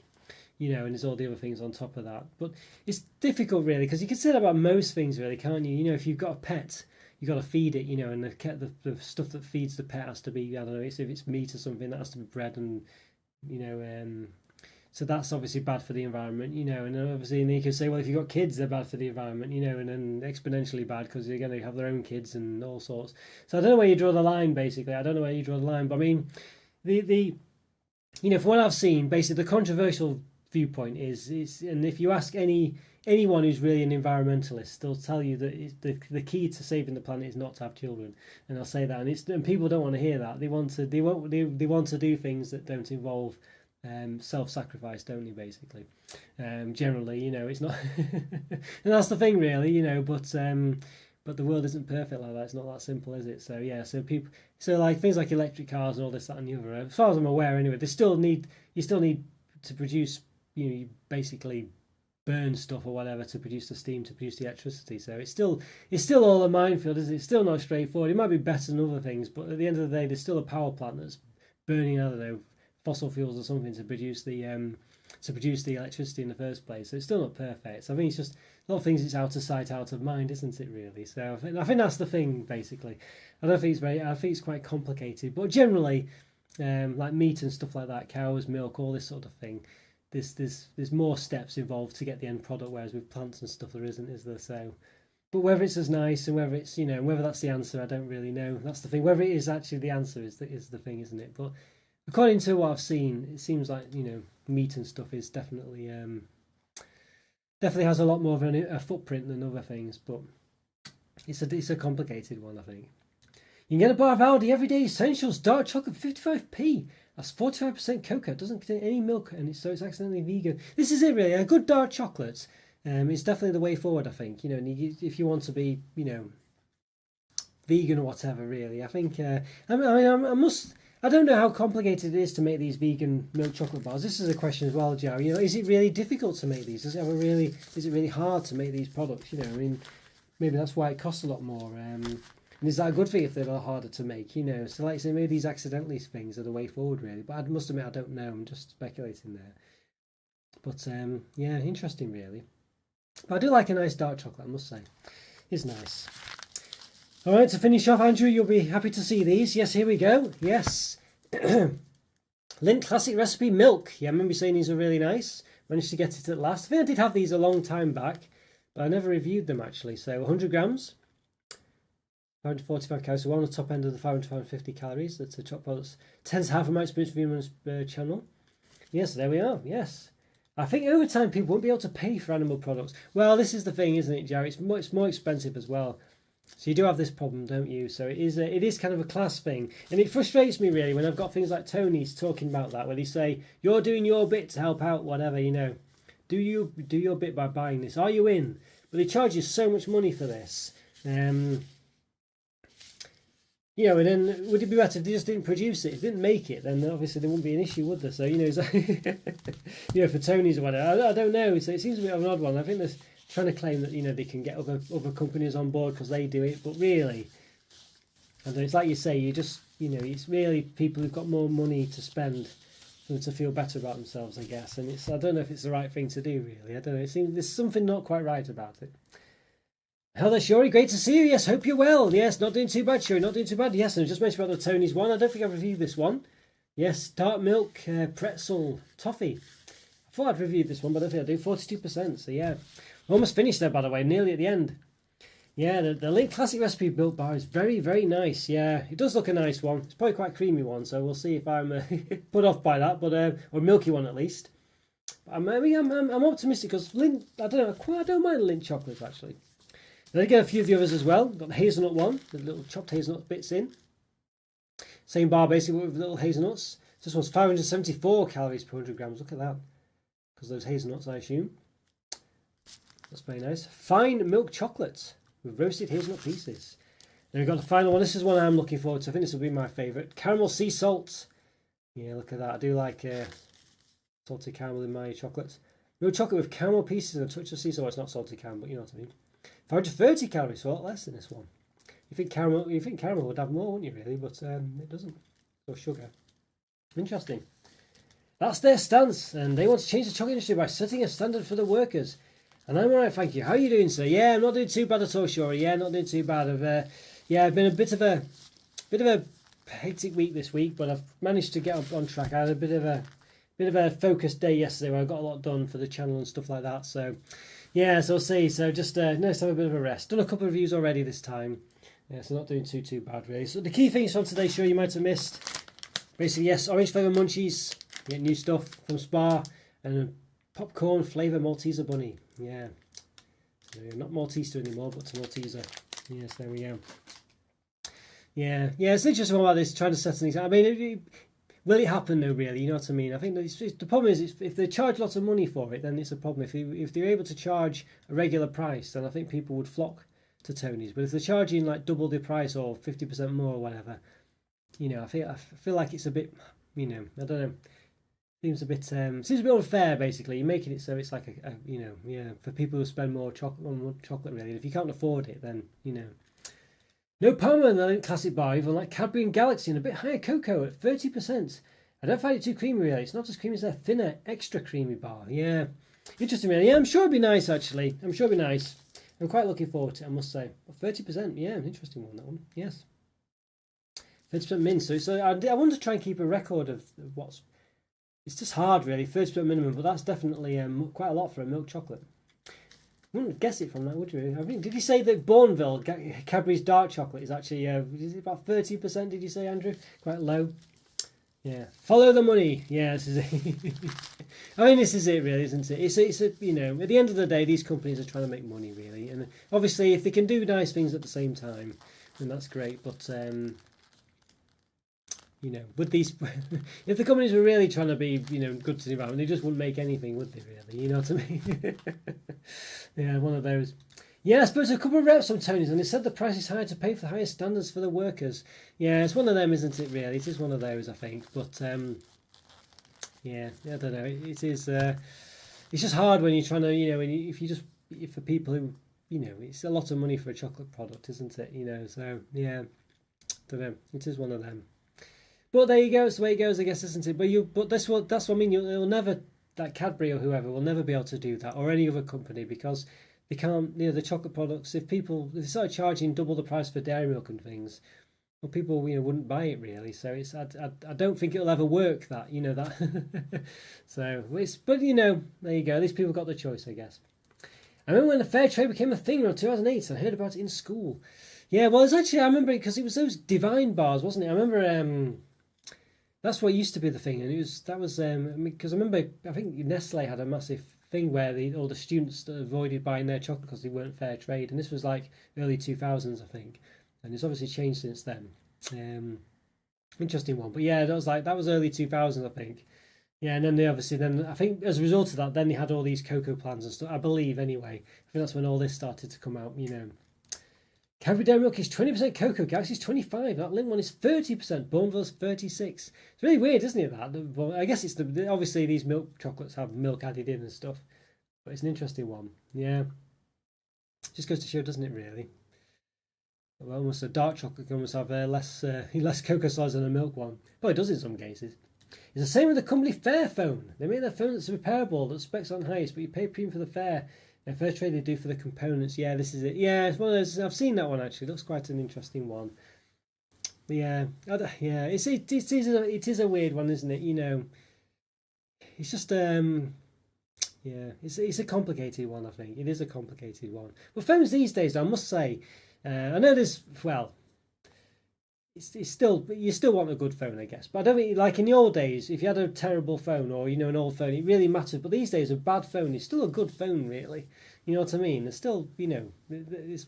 And there's all the other things on top of that. But it's difficult, really, because you can say that about most things, really, can't you? If you've got a pet, you've got to feed it, and the stuff that feeds the pet has to be, I don't know, if it's meat or something, that has to be bred, and, so that's obviously bad for the environment, and obviously you can say, well, if you've got kids, they're bad for the environment, and then exponentially bad because they're going to have their own kids and all sorts. So I don't know where you draw the line, basically. I don't know where you draw the line, but I mean, from what I've seen, basically the controversial viewpoint is and if you ask anyone who's really an environmentalist, they'll tell you that the key to saving the planet is not to have children, and I'll say that, and people don't want to hear that. They want to do things that don't involve self-sacrifice, don't they, basically? Generally, it's not and that's the thing, really, but the world isn't perfect like that. It's not that simple, is it? So yeah, so like things like electric cars and all this, that, and the other, as far as I'm aware anyway, you still need to produce, you basically burn stuff or whatever to produce the steam, to produce the electricity. So it's still all a minefield, isn't it? It's still not straightforward. It might be better than other things, but at the end of the day, there's still a power plant that's burning, I don't know, fossil fuels or something to produce the electricity in the first place. So it's still not perfect. So I think it's just a lot of things. It's out of sight, out of mind, isn't it? Really. So I think that's the thing, basically. I think it's quite complicated, but generally, like meat and stuff like that, cows, milk, all this sort of thing. There's more steps involved to get the end product, whereas with plants and stuff there isn't, is there? So, but whether it's as nice and whether it's whether that's the answer, I don't really know. That's the thing. Whether it is actually the answer is the thing, isn't it? But according to what I've seen, it seems like meat and stuff is definitely has a lot more of a footprint than other things. But it's a complicated one, I think. You can get a bar of Aldi Everyday Essentials Dark Chocolate 55p. That's 45% cocoa. It doesn't contain any milk, and it's accidentally vegan. This is it, really. A good dark chocolate. It's definitely the way forward, I think. And if you want to be, vegan or whatever, really. I think. I don't know how complicated it is to make these vegan milk chocolate bars. This is a question as well, Joe. Is it really difficult to make these? Is it really hard to make these products? Maybe that's why it costs a lot more. And is that a good thing if they're a lot harder to make? So like I say, maybe these accidentally things are the way forward, really. But I must admit, I don't know. I'm just speculating there. But yeah, interesting, really. But I do like a nice dark chocolate, I must say. It's nice. All right, to finish off, Andrew, you'll be happy to see these. Yes, here we go. Yes, Lindt Classic Recipe Milk. Yeah, I remember saying these are really nice. Managed to get it at last. I think I did have these a long time back, but I never reviewed them actually. So 100 grams, 545 calories. So we're on the top end of the 550 calories. That's the Choc products. Tends to have a my experience review on this channel. Yes, there we are. Yes. I think over time people won't be able to pay for animal products. Well, this is the thing, isn't it, Jerry? It's more expensive as well. So you do have this problem, don't you? So it is kind of a class thing, and it frustrates me really when I've got things like Tony's talking about that, where they say you're doing your bit to help out, whatever, you know. Do your bit by buying this? Are you in? But they charge you so much money for this. You know, and then would it be better if they just didn't produce it? If they didn't make it, then obviously there wouldn't be an issue, would there? So, you know, you know, for Tony's or whatever, I don't know. So it seems a bit of an odd one. I think they're trying to claim that, you know, they can get other companies on board because they do it, but really, and it's like you say, you just, you know, it's really people who've got more money to spend to feel better about themselves, I guess. And I don't know if it's the right thing to do, really. I don't know. It seems there's something not quite right about it. Hello, Shuri. Great to see you. Yes, hope you're well. Yes, not doing too bad, Shuri. Not doing too bad. Yes, and I just mentioned about the Tony's one. I don't think I've reviewed this one. Yes, dark milk, pretzel, toffee. I thought I'd reviewed this one, but I don't think I do. 42%. So, yeah. We're almost finished there, by the way. Nearly at the end. Yeah, the Lindt Classic Recipe Milk Bar is very, very nice. Yeah, it does look a nice one. It's probably quite a creamy one, so we'll see if I'm put off by that, but or a milky one at least. I'm optimistic because Lindt, I don't mind Lindt chocolates actually. Then I get a few of the others as well. Got the hazelnut one, the little chopped hazelnut bits in. Same bar basically with little hazelnuts. This one's 574 calories per 100 grams. Look at that. Because those hazelnuts, I assume. That's very nice. Fine milk chocolate with roasted hazelnut pieces. Then we've got the final one. This is one I'm looking forward to. I think this will be my favourite. Caramel sea salt. Yeah, look at that. I do like salted caramel in my chocolate. Milk chocolate with caramel pieces and a touch of sea salt. It's not salted caramel, but you know what I mean. 530 calories, so a lot less than this one. You think caramel would have more, wouldn't you, really? But it doesn't. So sugar. Interesting. That's their stance, and they want to change the chocolate industry by setting a standard for the workers. And I'm alright, thank you. How are you doing, sir? Yeah, I'm not doing too bad at all, Shuri. Yeah, not doing too bad. I've been a bit of a hectic week this week, but I've managed to get on track. I had a bit of a focused day yesterday where I got a lot done for the channel and stuff like that. So yeah, so we'll see. So just nice to have a bit of a rest. Done a couple of reviews already this time. Yeah, so not doing too bad really. So the key things from today, sure you might have missed. Basically, yes, orange flavour munchies. You get new stuff from Spar and a popcorn flavour Malteser bunny. Yeah, so not Malteser anymore, but to Malteser. Yes, there we go. Yeah, it's interesting about this. Trying to set an example. I mean, will it happen though? Really, you know what I mean? I think the problem is if they charge lots of money for it, then it's a problem. If they're able to charge a regular price, then I think people would flock to Tony's. But if they're charging like double the price or 50% more or whatever, you know, I feel like it's a bit, you know, I don't know. Seems a bit unfair. Basically, you're making it so it's like a you know, yeah, for people who spend more on chocolate really. And if you can't afford it, then you know. No Parma in the Lindt Classic Bar, even like Cadbury and Galaxy, and a bit higher cocoa at 30%. I don't find it too creamy really. It's not as creamy as a thinner, extra creamy bar. Yeah, interesting really. Yeah, I'm sure it'd be nice actually. I'm sure it'd be nice. I'm quite looking forward to it, I must say. But 30%, yeah, an interesting one, that one. Yes. 30% mint. So I want to try and keep a record of what's. It's just hard, really. 30% minimum, but that's definitely quite a lot for a milk chocolate. You wouldn't guess it from that, would you? I mean, did you say that Bourneville, Cadbury's dark chocolate, is actually is it about 30%? Did you say, Andrew? Quite low. Yeah. Follow the money. Yeah, this is it. I mean, this is it, really, isn't it? It's a, you know, at the end of the day, these companies are trying to make money, really, and obviously, if they can do nice things at the same time, then that's great. But you know, with these, if the companies were really trying to be, you know, good to the environment, they just wouldn't make anything, would they? Really, you know what I mean? Yeah, one of those. Yeah, I suppose a couple of reps on Tony's, and they said the price is higher to pay for the higher standards for the workers. Yeah, it's one of them, isn't it? Really, it is one of those, I think. But yeah, I don't know. It is. It's just hard when you're trying to, you know, if for people who, you know, it's a lot of money for a chocolate product, isn't it? You know, so yeah, don't know. It is one of them. But there you go. It's the way it goes, I guess, isn't it? But that's what I mean. You'll never, that Cadbury or whoever will never be able to do that, or any other company, because they can't. You know, the chocolate products. If they start charging double the price for dairy milk and things, well, people wouldn't buy it really. So I don't think it'll ever work that that. So but there you go. At least people got the choice, I guess. I remember when the fair trade became a thing around 2008. I heard about it in school. Yeah, well, it's actually I remember it because it was those divine bars, wasn't it? I remember that's what used to be the thing, and that was because I remember I think Nestle had a massive thing where all the students avoided buying their chocolate because they weren't fair trade, and this was like early 2000s, I think, and it's obviously changed since then. Interesting one, but yeah, that was early 2000s, I think. Yeah, and then then I think as a result of that, then they had all these cocoa plans and stuff. I believe anyway. I think that's when all this started to come out. Cadbury Dairy Milk is 20% cocoa, Galaxy's 25%. That Lindt one is 30%, Bourneville's 36%. It's really weird, isn't it? That well, I guess it's obviously these milk chocolates have milk added in and stuff, but it's an interesting one. Yeah, just goes to show, doesn't it? Really. Well, almost a dark chocolate can almost have less cocoa solids than a milk one. But it does in some cases. It's the same with the company Fairphone. They make their phone that's repairable, that specs on highest, but you pay premium for the fair. And fair trade they do for the components. Yeah, this is it. Yeah, it's one of those. I've seen that one actually. It looks quite an interesting one. But yeah, it is a weird one, isn't it? It's just yeah, it's a complicated one. I think it is a complicated one. But phones these days, I must say, I know there's it's still, you still want a good phone, I guess. But I don't think, like in the old days, if you had a terrible phone or an old phone, it really mattered. But these days, a bad phone is still a good phone, really. You know what I mean? It's still, it's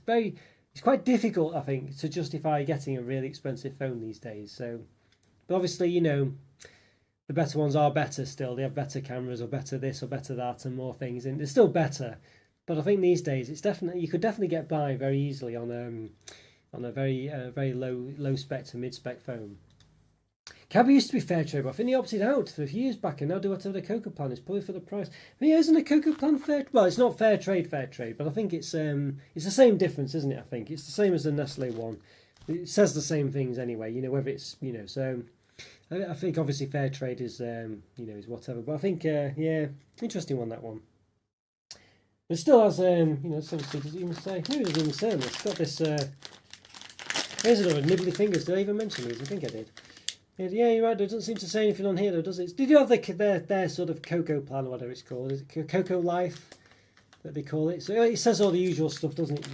quite difficult, I think, to justify getting a really expensive phone these days. So, but obviously, the better ones are better still. They have better cameras or better this or better that and more things, and they're still better. But I think these days, you could definitely get by very easily on a very low spec to mid spec phone. Cadbury used to be fair trade, but I think they opted out a few years back and now do whatever the cocoa plan is, probably for the price. But yeah, isn't a cocoa plan fair? Well, it's not fair trade, but I think it's the same difference, isn't it? I think it's the same as the Nestle one. It says the same things anyway. Whether it's So I think obviously fair trade is is whatever. But I think yeah, interesting one, that one. It still has something does it even say? Maybe it doesn't even say on this. It's got this. Here's another nibbly fingers. Did I even mention these? I think I did. Yeah, you're right. It doesn't seem to say anything on here, though, does it? Did you have their sort of cocoa plan or whatever it's called? Is it Cocoa Life that they call it? So it says all the usual stuff, doesn't it?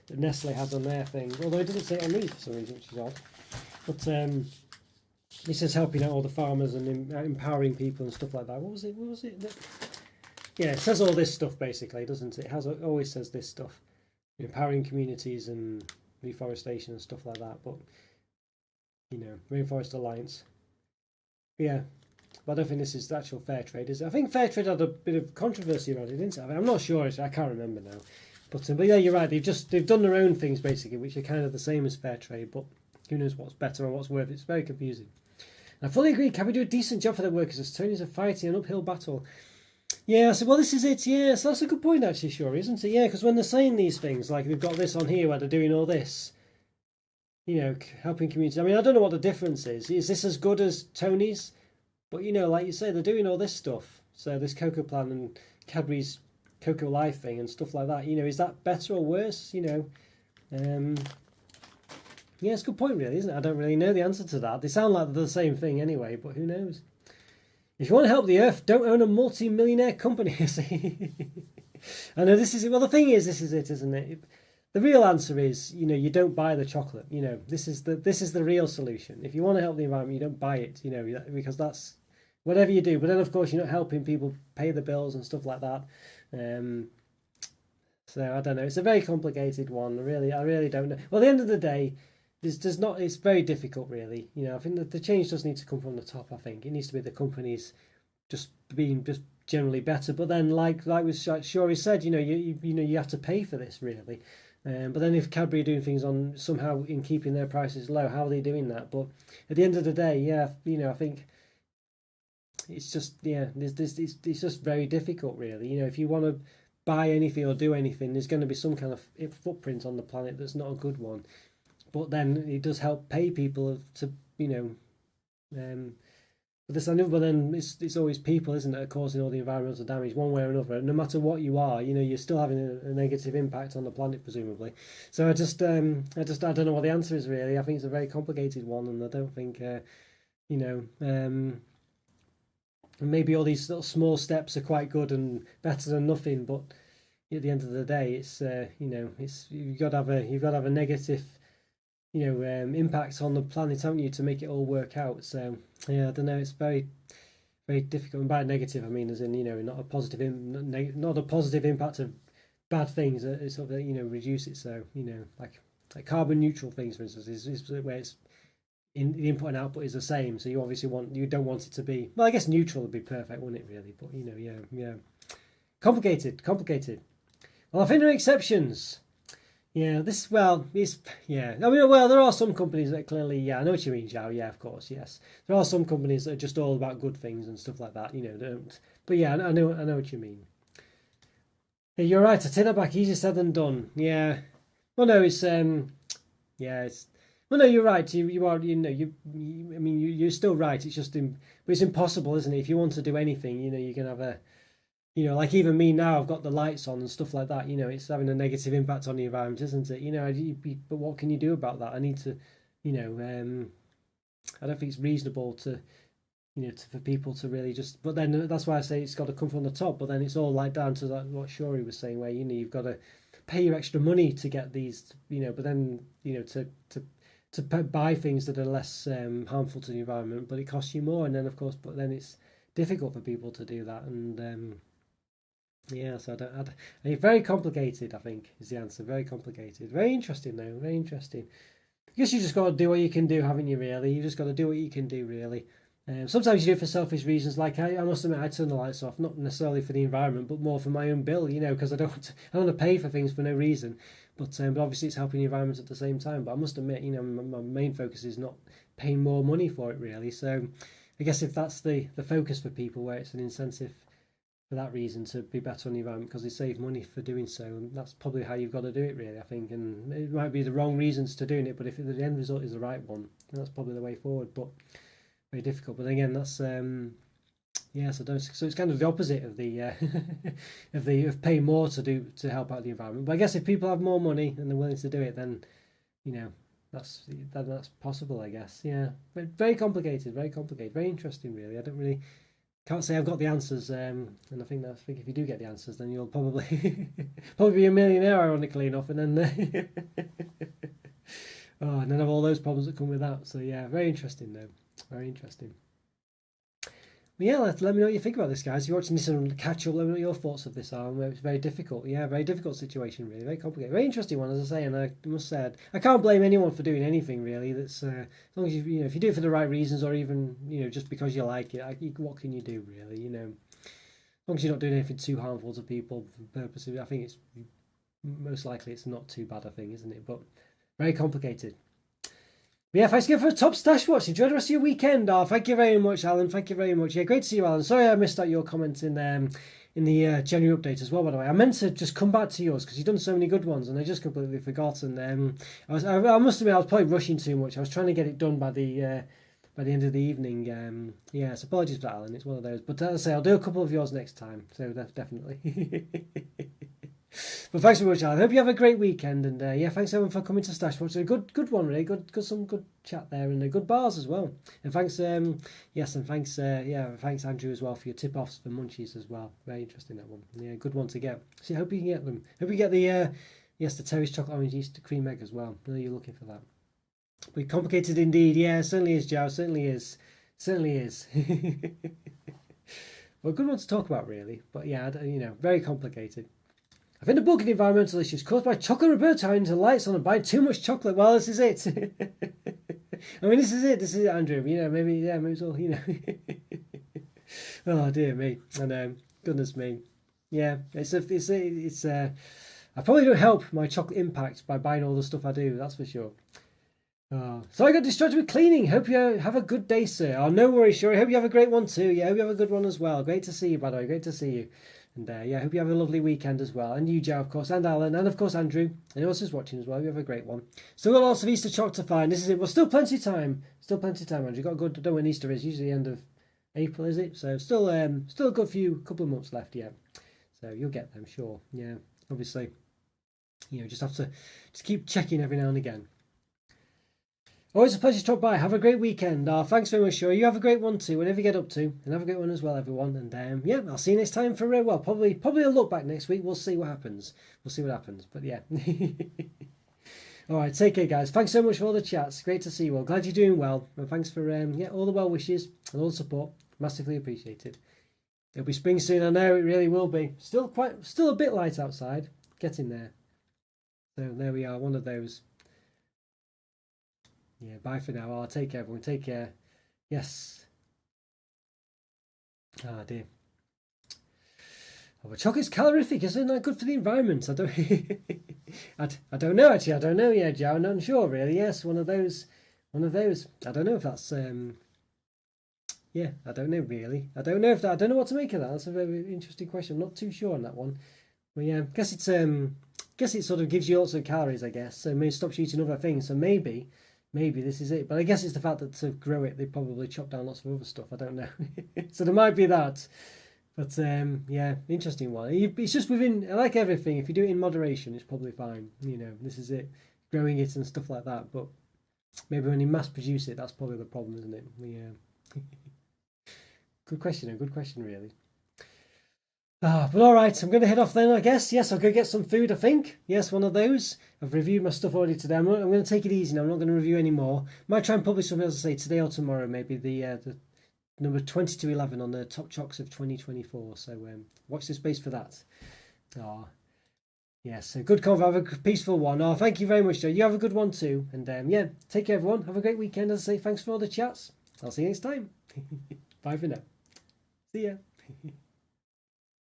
That Nestle has on their thing. Although it doesn't say it on these for some reason, which is odd. But it says helping out all the farmers and empowering people and stuff like that. What was it? Yeah, it says all this stuff basically, doesn't it? It always says this stuff, empowering communities and reforestation and stuff like that. But Rainforest Alliance. Yeah, but I don't think this is the actual fair trade, is it? I think fair trade had a bit of controversy around it, didn't it? I'm not sure. I can't remember now. But yeah, you're right. They've done their own things basically, which are kind of the same as fair trade. But who knows what's better or what's worth? It's very confusing. I fully agree. Can we do a decent job for the workers as Tony's are fighting an uphill battle? Yeah, so well, this is it. Yeah, so that's a good point actually, sure, isn't it? Yeah, because when they're saying these things, like they've got this on here where they're doing all this, helping communities. I mean, I don't know what the difference is. Is this as good as Tony's? But like you say, they're doing all this stuff. So this Cocoa Plan and Cadbury's Cocoa Life thing and stuff like that. Is that better or worse? Yeah, it's a good point, really, isn't it? I don't really know the answer to that. They sound like they're the same thing anyway, but who knows? If you want to help the earth, don't own a multi-millionaire company. I know this is it. Well, the thing is, this is it, isn't it? The real answer is, you don't buy the chocolate. This is the real solution. If you want to help the environment, you don't buy it. Because that's whatever you do. But then, of course, you're not helping people pay the bills and stuff like that. So I don't know. It's a very complicated one. I really don't know. Well, at the end of the day, it's very difficult, really. I think that the change does need to come from the top. I think it needs to be the companies just being just generally better. But then, like with Shori said, you have to pay for this, really. But then if Cadbury are doing things on somehow in keeping their prices low, how are they doing that? But at the end of the day, yeah, I think it's just it's just very difficult, really. If you want to buy anything or do anything, there's going to be some kind of footprint on the planet that's not a good one. But then it does help pay people to But this, I know, but then it's always people, isn't it, causing all the environmental damage one way or another. No matter what you are, you're still having a negative impact on the planet, presumably. So I don't know what the answer is really. I think it's a very complicated one, and I don't think, you know, maybe all these little small steps are quite good and better than nothing. But at the end of the day, it's you've got to have a negative impact on the planet, haven't you, to make it all work out? So yeah, I don't know. It's very, very difficult. And by negative, I mean as in not a positive, not a positive impact of bad things. It's sort of reduce it. So like carbon neutral things, for instance, is where it's in the input and output is the same. So you don't want it to be. Well, I guess neutral would be perfect, wouldn't it? Really, but yeah, complicated. Well, I think there are exceptions. Yeah, yeah. I mean, well, there are some companies that clearly, yeah, I know what you mean, Zhao. Yeah, of course, yes. There are some companies that are just all about good things and stuff like that. Don't. But yeah, I know what you mean. Yeah, you're right. A tin back, easier said than done. Yeah. Well, no, yeah, it's. Well, no, you're right. You are. I mean, you're still right. It's just, but it's impossible, isn't it? If you want to do anything, you can have a. Like even me now, I've got the lights on and stuff like that. It's having a negative impact on the environment, isn't it? But what can you do about that? I need to, I don't think it's reasonable to, for people to really just. But then that's why I say it's got to come from the top. But then it's all like down to what Shori was saying, where you've got to pay your extra money to get these, But then to buy things that are less harmful to the environment, but it costs you more. And then of course, but then it's difficult for people to do that and. Yeah, so very complicated, I think, is the answer. Very complicated. Very interesting, though. Very interesting. I guess you just got to do what you can do, haven't you, really? You just got to do what you can do, really. Sometimes you do it for selfish reasons. Like, I must admit, I turn the lights off, not necessarily for the environment, but more for my own bill, because I don't want to pay for things for no reason. But obviously it's helping the environment at the same time. But I must admit, my main focus is not paying more money for it, really. So I guess if that's the focus for people, where it's an incentive for that reason to be better on the environment because they save money for doing so, and that's probably how you've got to do it, really, I think. And it might be the wrong reasons to doing it, but if the end result is the right one, then that's probably the way forward. But very difficult. But again, that's yeah. So it's kind of the opposite of the of paying more to help out the environment. But I guess if people have more money and they're willing to do it, then that's possible, I guess. Yeah, but very complicated, very interesting, really. I don't really. Can't say I've got the answers, and I think if you do get the answers, then you'll probably be a millionaire, ironically enough, and then and then have all those problems that come with that. So yeah, very interesting though, very interesting. But yeah, let me know what you think about this, guys. If you're watching this and catch up, let me know what your thoughts of this are. It's very difficult. Yeah, very difficult situation, really. Very complicated. Very interesting one, as I say. And I must say, I can't blame anyone for doing anything, really. That's as long as if you do it for the right reasons, or even just because you like it. What can you do, really? As long as you're not doing anything too harmful to people for purposes. I think it's most likely it's not too bad a thing, isn't it? But very complicated. But yeah, thanks again for a top stash watch. Enjoy the rest of your weekend. Oh, thank you very much, Alan. Thank you very much. Yeah, great to see you, Alan. Sorry I missed out your comments in the January update as well, by the way. I meant to just come back to yours because you've done so many good ones and I just completely forgotten. I must admit I was probably rushing too much. I was trying to get it done by the end of the evening. Yeah, so apologies for that, Alan. It's one of those. But as I say, I'll do a couple of yours next time. So definitely. But thanks very much, Alan. I hope you have a great weekend, and yeah, thanks everyone for coming to Stash Watch. A good one, really. Some good chat there, and good bars as well. And thanks, yes, and thanks, thanks Andrew as well for your tip-offs for Munchies as well. Very interesting, that one. Yeah, good one to get. So I hope you can get them. Hope you get the the Terry's chocolate orange Easter cream egg as well. I know you're looking for that. But complicated indeed. Yeah, certainly is, Joe. Certainly is. Well, a good one to talk about, really. But yeah, very complicated. I think the bulk of the environmental issues caused by Chocolo Roberto having the lights on and buying too much chocolate. Well, this is it. I mean, this is it, Andrew. Maybe it's all, Oh dear me. I know. Goodness me. Yeah, it's I probably don't help my chocolate impact by buying all the stuff I do. That's for sure. So I got distracted with cleaning. Hope you have a good day, sir. Oh, no worries, sure. I hope you have a great one too. Yeah, hope you have a good one as well. Great to see you, by the way. Great to see you. And yeah, I hope you have a lovely weekend as well. And you, Joe, of course, and Alan, and of course, Andrew. And who else is watching as well? You have a great one. Still got lots of Easter choc to find. This is it. Well, still plenty of time. Andrew. Got a good. Don't know when Easter is. Usually the end of April, is it? So still still a good couple of months left yet. So you'll get them, sure. Yeah, obviously, just have to just keep checking every now and again. Always a pleasure to stop by. Have a great weekend. Thanks very much, Shaw. You have a great one too, whatever you get up to, and have a great one as well, everyone. And yeah, I'll see you next time for well, probably a look back next week. We'll see what happens. But yeah. All right, take care, guys. Thanks so much for all the chats. Great to see you all. Glad you're doing well, and thanks for all the well wishes and all the support. Massively appreciated. It'll be spring soon. I know it really will be. Still a bit light outside. Getting there. So there we are. One of those. Yeah, bye for now. I'll take care, everyone. Take care. Yes. Ah, dear. Oh, but chocolate's calorific, isn't that good for the environment? I don't, I don't know actually. I don't know yet, Joe. I'm not sure really. Yes, one of those. I don't know if that's. Yeah, I don't know really. I don't know what to make of that. That's a very interesting question. I'm not too sure on that one. But yeah, guess it sort of gives you lots of calories, I guess. So maybe stops you eating other things. So maybe this is it. But I guess it's the fact that to grow it, they probably chop down lots of other stuff. I don't know. So there might be that. But yeah, interesting one. It's just within, like everything, if you do it in moderation, it's probably fine. This is it, growing it and stuff like that. But maybe when you mass produce it, that's probably the problem, isn't it? Yeah. Good question, really. But all right, I'm going to head off then, I guess. Yes, I'll go get some food, I think. Yes, one of those. I've reviewed my stuff already today. I'm going to take it easy now. I'm not going to review any more. Might try and publish something, as I say, today or tomorrow, maybe the number 2211 on the top chocks of 2024. So watch this space for that. Yes, a good convo. Have a peaceful one. Thank you very much, Joe. You have a good one too. And yeah, take care, everyone. Have a great weekend. As I say, thanks for all the chats. I'll see you next time. Bye for now. See ya.